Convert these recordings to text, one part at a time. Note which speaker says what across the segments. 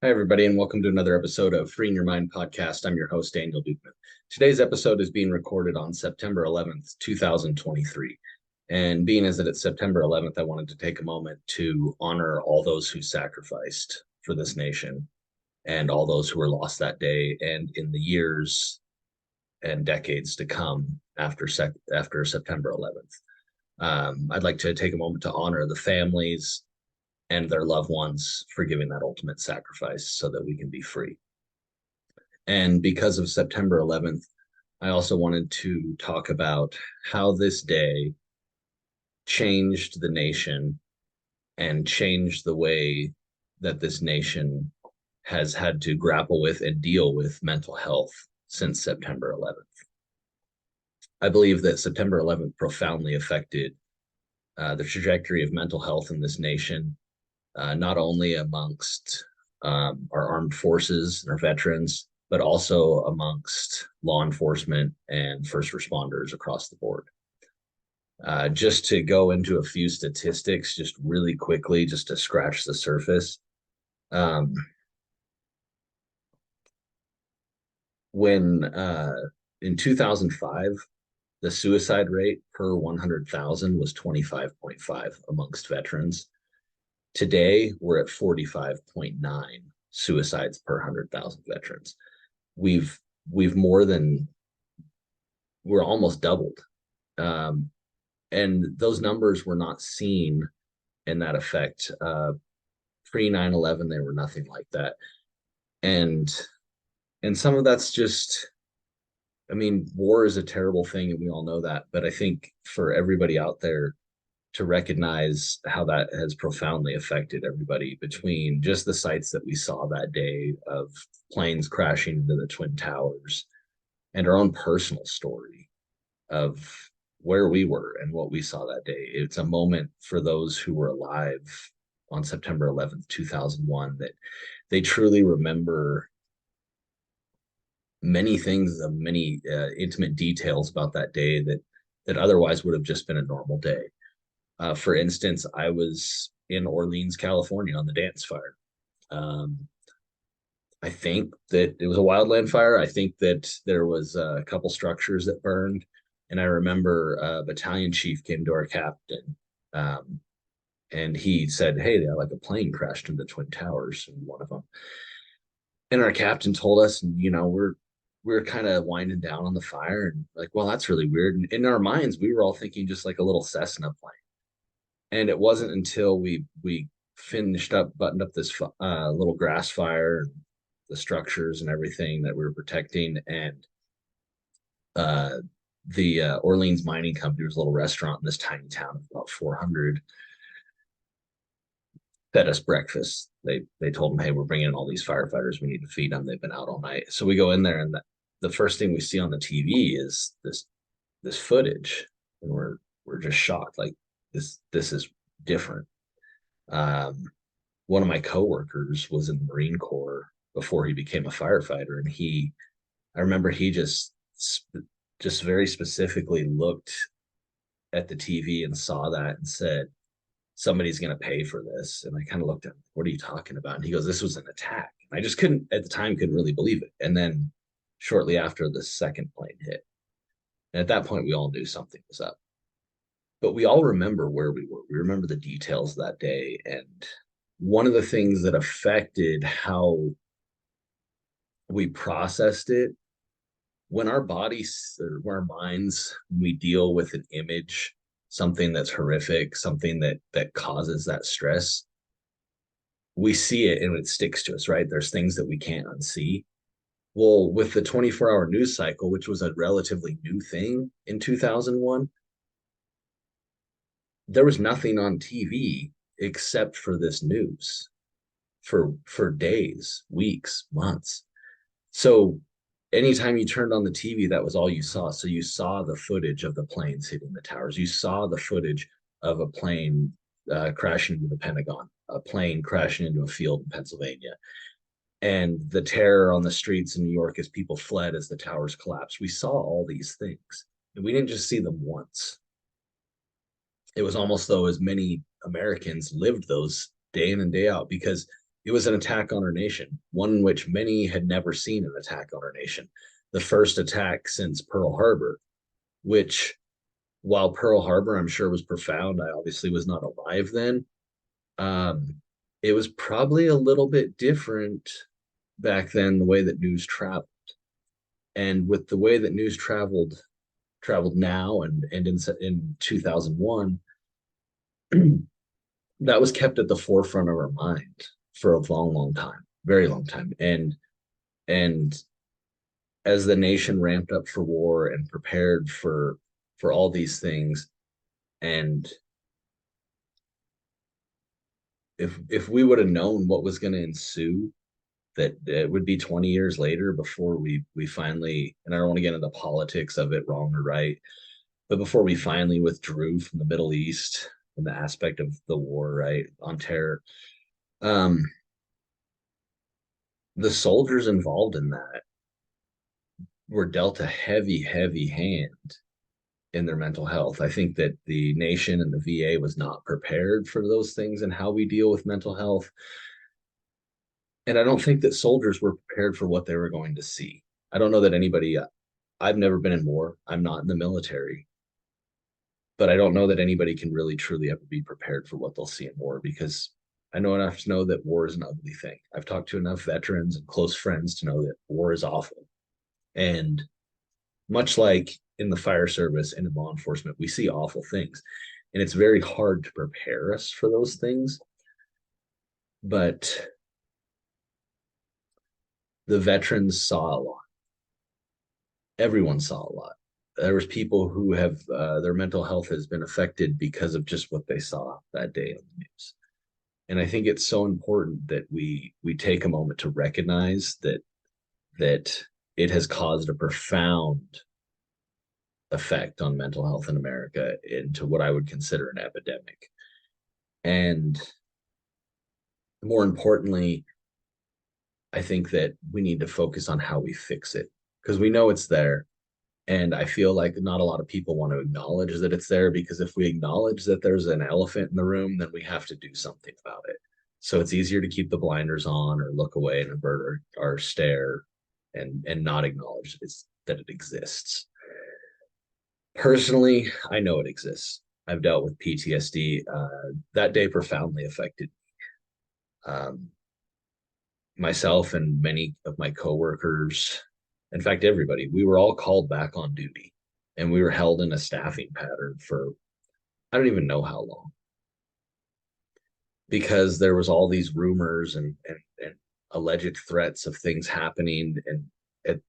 Speaker 1: Hi, everybody, and welcome to another episode of Freeing Your Mind podcast. I'm your host, Daniel Dukeman. Today's episode is being recorded on September 11th, 2023. And being as that it's September 11th, I wanted to take a moment to honor all those who sacrificed for this nation and all those who were lost that day and in the years and decades to come after September 11th. I'd like to take a moment to honor the families and their loved ones for giving that ultimate sacrifice so that we can be free. And because of September 11th, I also wanted to talk about how this day changed the nation and changed the way that this nation has had to grapple with and deal with mental health since September 11th. I believe that September 11th profoundly affected the trajectory of mental health in this nation, not only amongst our armed forces and our veterans, but also amongst law enforcement and first responders across the board. Just to go into a few statistics, just really quickly, just to scratch the surface. When in 2005, the suicide rate per 100,000 was 25.5 amongst veterans. Today, we're at 45.9 suicides per 100,000 veterans. We've we're almost doubled. And those numbers were not seen in that effect. Pre 9/11, they were nothing like that. And some of that's just, I mean, war is a terrible thing, and we all know that. But I think for everybody out there to recognize how that has profoundly affected everybody, between just the sights that we saw that day of planes crashing into the Twin Towers and our own personal story of where we were and what we saw that day. It's a moment for those who were alive on September 11th, 2001, that they truly remember many things, many intimate details about that day that otherwise would have just been a normal day. For instance, I was in Orleans, California on the Dance Fire. I think that it was a wildland fire. I think that there was a couple structures that burned. And I remember a battalion chief came to our captain, and he said, "Hey, like a plane crashed into the Twin Towers in one of them." And our captain told us, we're kind of winding down on the fire and like, well, that's really weird. And in our minds, we were all thinking just like a little Cessna plane. And it wasn't until we finished up, buttoned up this little grass fire, and the structures and everything that we were protecting, and uh, the Orleans Mining Company was a little restaurant in this tiny town of about 400, fed us breakfast. They told them, "Hey, we're bringing in all these firefighters. We need to feed them. They've been out all night." So we go in there, and the first thing we see on the TV is this footage, and we're just shocked. Like this is different. Um, One of my coworkers was in the Marine Corps before he became a firefighter, and I remember he just very specifically looked at the TV and saw that and said, "Somebody's going to pay for this." And I kind of looked at him, "What are you talking about?" And he goes, "This was an attack." And I just couldn't, at the time, couldn't really believe it. And then shortly after, the second plane hit. And at that point, we all knew something was up. But we all remember where we were. We remember the details of that day. And one of the things that affected how we processed it, when our bodies or when our minds, when we deal with an image, something that's horrific, something that causes that stress, we see it and it sticks to us, right? There's things that we can't unsee. Well, with the 24-hour news cycle, which was a relatively new thing in 2001, there was nothing on TV except for this news for days, weeks, months. So anytime you turned on the TV, that was all you saw. So you saw the footage of the planes hitting the towers. You saw the footage of a plane crashing into the Pentagon, a plane crashing into a field in Pennsylvania, and the terror on the streets in New York as people fled as the towers collapsed. We saw all these things, and we didn't just see them once. It was almost though as many Americans lived those day in and day out, because it was an attack on our nation, one in which many had never seen an attack on our nation. The first attack since Pearl Harbor, which, while Pearl Harbor, I'm sure was profound. I obviously was not alive then. Um, it was probably a little bit different back then, the way that news traveled. And with the way that news traveled now and in 2001, that was kept at the forefront of our mind for a long time, very long time. And as the nation ramped up for war and prepared for all these things, and if we would have known what was going to ensue, that it would be 20 years later before we finally, and I don't want to get into politics of it, wrong or right, but before we finally withdrew from the Middle East and the aspect of the war, right, on terror, um, the soldiers involved in that were dealt a heavy hand in their mental health. I think that the nation and the VA was not prepared for those things and how we deal with mental health. And I don't think that soldiers were prepared for what they were going to see. I don't know that anybody, I've never been in war. I'm not in the military, but I don't know that anybody can really truly ever be prepared for what they'll see in war, because I know enough to know that war is an ugly thing. I've talked to enough veterans and close friends to know that war is awful. And much like in the fire service and in law enforcement, we see awful things. And it's very hard to prepare us for those things. But the veterans saw a lot. Everyone saw a lot. There was people who have their mental health has been affected because of just what they saw that day on the news. And I think it's so important that we take a moment to recognize that it has caused a profound effect on mental health in America into what I would consider an epidemic. And more importantly, I think that we need to focus on how we fix it, because we know it's there. And I feel like not a lot of people want to acknowledge that it's there, because if we acknowledge that there's an elephant in the room, then we have to do something about it. So it's easier to keep the blinders on or look away and avert our stare and not acknowledge that it exists. Personally, I know it exists. I've dealt with PTSD. That day profoundly affected um, myself and many of my coworkers. In fact, everybody. We were all called back on duty, and we were held in a staffing pattern for I don't even know how long, because there was all these rumors and alleged threats of things happening. And at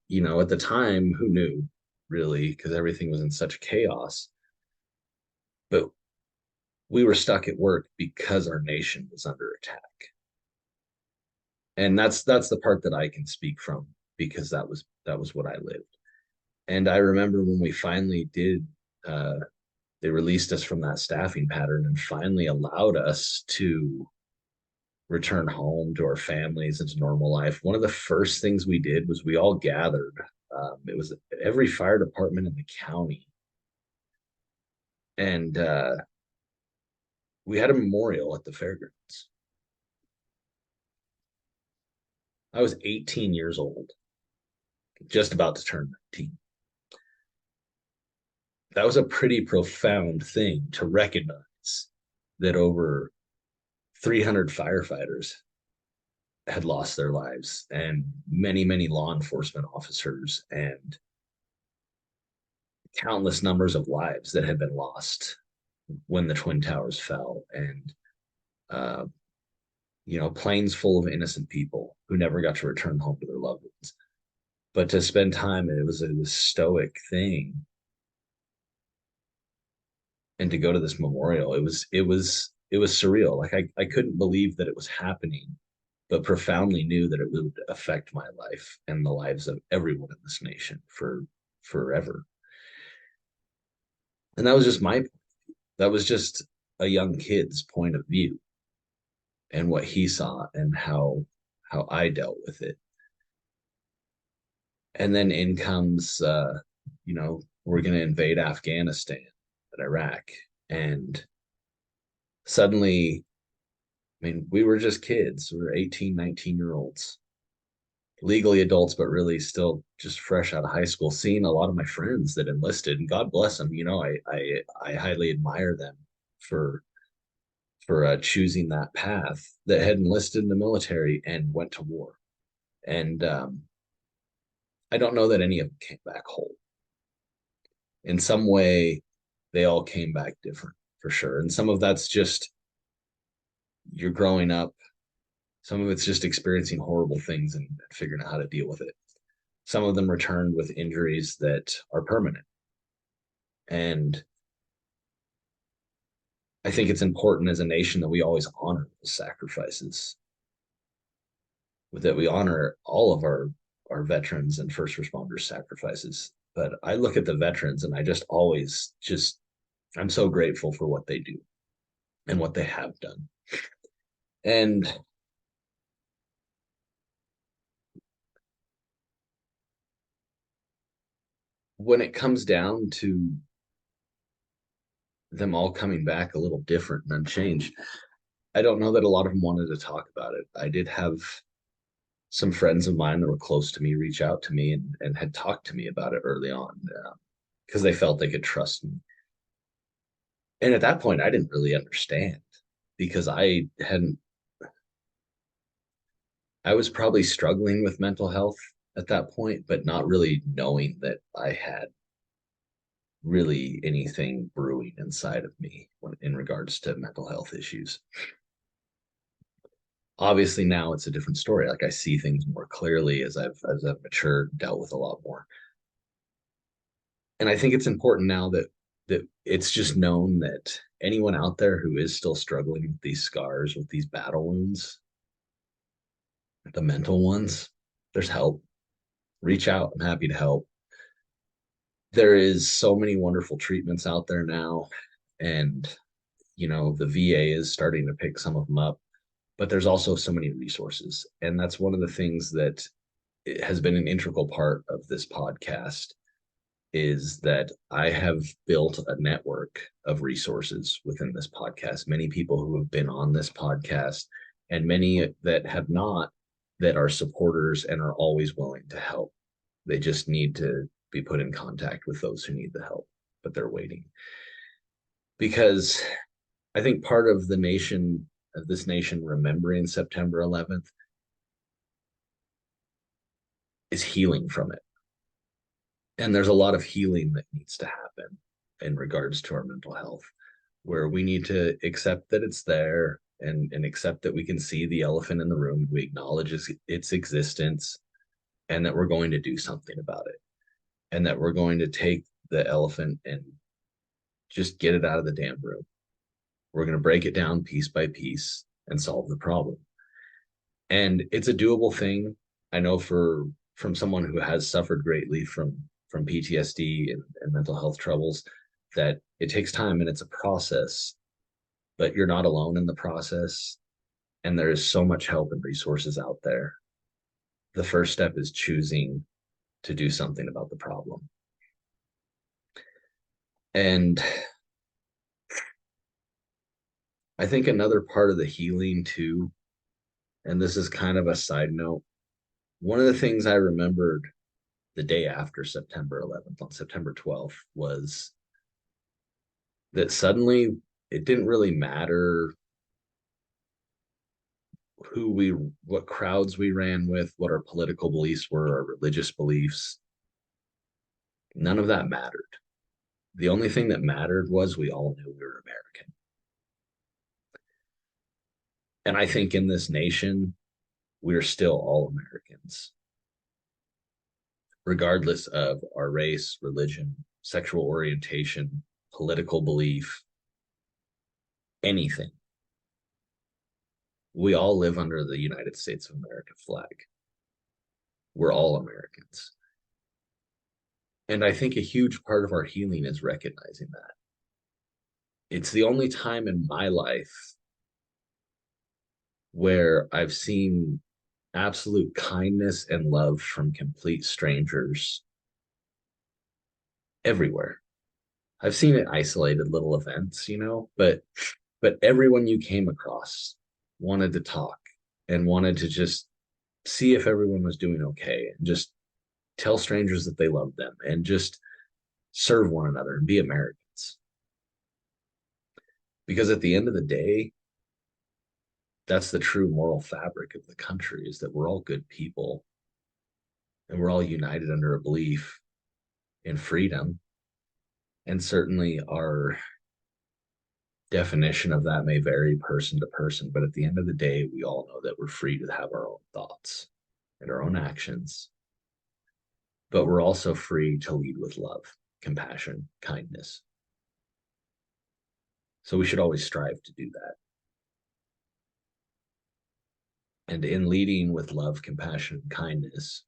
Speaker 1: the time, who knew really, because everything was in such chaos. But we were stuck at work because our nation was under attack. And that's the part that I can speak from, because that was what I lived. And I remember when we finally did, they released us from that staffing pattern and finally allowed us to return home to our families and to normal life. One of the first things we did was we all gathered. It was every fire department in the county, and we had a memorial at the fairgrounds. I was 18 years old, just about to turn 19. That was a pretty profound thing to recognize that over 300 firefighters had lost their lives, and many law enforcement officers, and countless numbers of lives that had been lost when the Twin Towers fell. And uh, planes full of innocent people who never got to return home to their loved ones. But to spend time, it was a stoic thing, and to go to this memorial, it was surreal. Like I couldn't believe that it was happening, but profoundly knew that it would affect my life and the lives of everyone in this nation for forever. And that was just a young kid's point of view, and what he saw and how I dealt with it. And then in comes we're going to invade Afghanistan and Iraq, and suddenly I mean, we were just kids. We were 18, 19-year olds, legally adults, but really still just fresh out of high school, seeing a lot of my friends that enlisted, and God bless them. I highly admire them for choosing that path, that had enlisted in the military and went to war. And I don't know that any of them came back whole. In some way, they all came back different for sure. And some of that's just you're growing up. Some of it's just experiencing horrible things and figuring out how to deal with it. Some of them returned with injuries that are permanent. And I think it's important as a nation that we always honor those sacrifices, that we honor all of our veterans and first responders sacrifices. But I look at the veterans and I just always just I'm so grateful for what they do and what they have done. And when it comes down to them all coming back a little different and unchanged, I don't know that a lot of them wanted to talk about it. I did have some friends of mine that were close to me reach out to me and had talked to me about it early on because they felt they could trust me. And at that point, I didn't really understand because I was probably struggling with mental health at that point, but not really knowing that I had really anything brewing inside of me in regards to mental health issues. Obviously now it's a different story. Like I see things more clearly as I've matured, dealt with a lot more. And I think it's important now that it's just known that anyone out there who is still struggling with these scars, with these battle wounds, the mental ones, there's help. Reach out. I'm happy to help. There is so many wonderful treatments out there now, and the VA is starting to pick some of them up, but there's also so many resources. And that's one of the things that has been an integral part of this podcast is that I have built a network of resources within this podcast. Many people who have been on this podcast and many that have not, that are supporters and are always willing to help. They just need to be put in contact with those who need the help, but they're waiting. Because I think part of this nation remembering September 11th is healing from it. And there's a lot of healing that needs to happen in regards to our mental health, where we need to accept that it's there and accept that we can see the elephant in the room. We acknowledge its existence and that we're going to do something about it, and that we're going to take the elephant and just get it out of the damn room. We're going to break it down piece by piece and solve the problem. And it's a doable thing. I know from someone who has suffered greatly from PTSD and mental health troubles that it takes time and it's a process, but you're not alone in the process. And there is so much help and resources out there. The first step is choosing to do something about the problem. And I think another part of the healing too, and this is kind of a side note, one of the things I remembered the day after September 11th, on September 12th, was that suddenly it didn't really matter what crowds we ran with, what our political beliefs were, our religious beliefs. None of that mattered. The only thing that mattered was we all knew we were American. And I think in this nation, we're still all Americans, regardless of our race, religion, sexual orientation, political belief, anything. We all live under the United States of America flag. We're all Americans. And I think a huge part of our healing is recognizing that. It's the only time in my life where I've seen absolute kindness and love from complete strangers everywhere. I've seen it isolated little events, but everyone you came across wanted to talk and wanted to just see if everyone was doing okay and just tell strangers that they love them and just serve one another and be Americans. Because at the end of the day, that's the true moral fabric of the country, is that we're all good people and we're all united under a belief in freedom. And certainly our definition of that may vary person to person, but at the end of the day, we all know that we're free to have our own thoughts and our own actions, but we're also free to lead with love, compassion, kindness. So we should always strive to do that. And in leading with love, compassion, and kindness,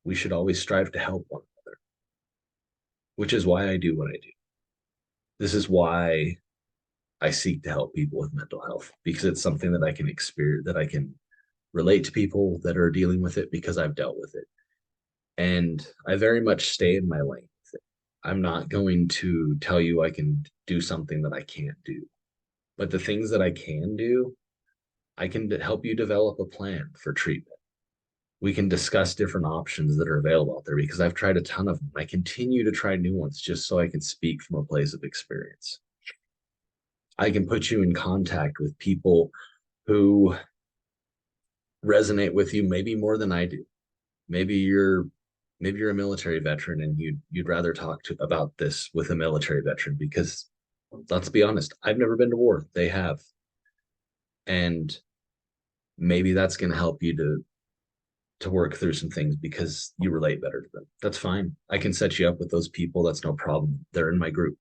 Speaker 1: we should always strive to help one another, which is why I do what I do. This is why I seek to help people with mental health, because it's something that I can experience, that I can relate to people that are dealing with it because I've dealt with it. And I very much stay in my lane with it. I'm not going to tell you I can do something that I can't do. But the things that I can do, I can help you develop a plan for treatment. We can discuss different options that are available out there because I've tried a ton of them. I continue to try new ones just so I can speak from a place of experience. I can put you in contact with people who resonate with you maybe more than I do. Maybe you're a military veteran and you'd rather talk to about this with a military veteran because let's be honest, I've never been to war. They have. And maybe that's going to help you to work through some things because you relate better to them. That's fine. I can set you up with those people. That's no problem. They're in my group.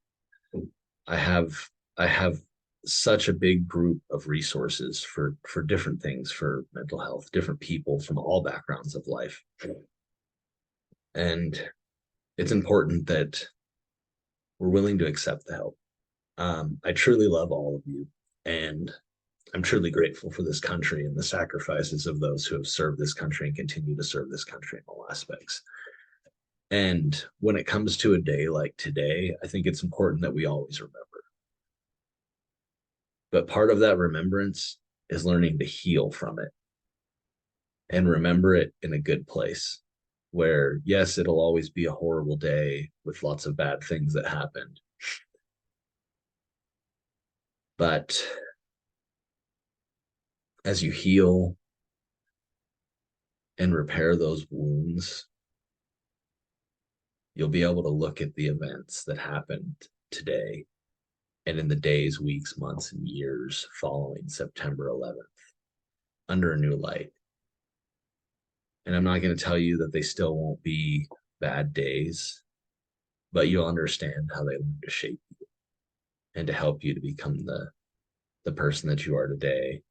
Speaker 1: I have I have such a big group of resources for different things for mental health, different people from all backgrounds of life. And it's important that we're willing to accept the help. I truly love all of you, and I'm truly grateful for this country and the sacrifices of those who have served this country and continue to serve this country in all aspects. And when it comes to a day like today, I think it's important that we always remember. But part of that remembrance is learning to heal from it and remember it in a good place where, yes, it'll always be a horrible day with lots of bad things that happened. But as you heal and repair those wounds, you'll be able to look at the events that happened today and in the days, weeks, months, and years following September 11th under a new light. And I'm not going to tell you that they still won't be bad days, but you'll understand how they learn to shape you and to help you to become the person that you are today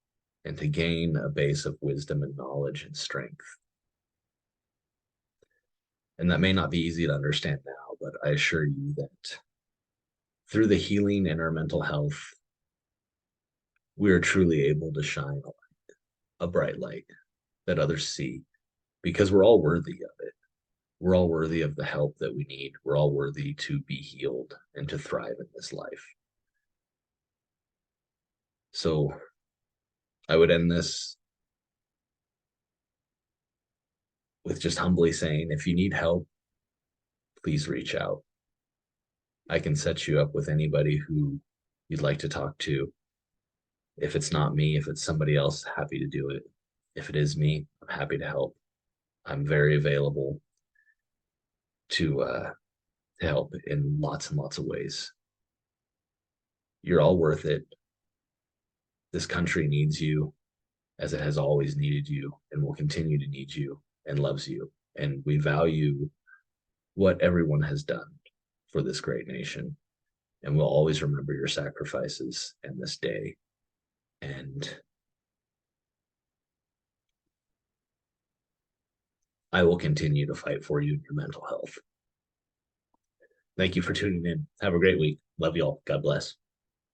Speaker 1: and to gain a base of wisdom and knowledge and strength. And that may not be easy to understand now, but I assure you that through the healing in our mental health, we are truly able to shine a bright light that others see because we're all worthy of it. We're all worthy of the help that we need. We're all worthy to be healed and to thrive in this life. So I would end this with just humbly saying, if you need help, please reach out. I can set you up with anybody who you'd like to talk to. If it's not me, if it's somebody else, happy to do it. If it is me, I'm happy to help. I'm very available to help in lots and lots of ways. You're all worth it. This country needs you as it has always needed you and will continue to need you and loves you. And we value what everyone has done for this great nation. And we'll always remember your sacrifices and this day. And I will continue to fight for you in your mental health. Thank you for tuning in. Have a great week. Love y'all. God bless.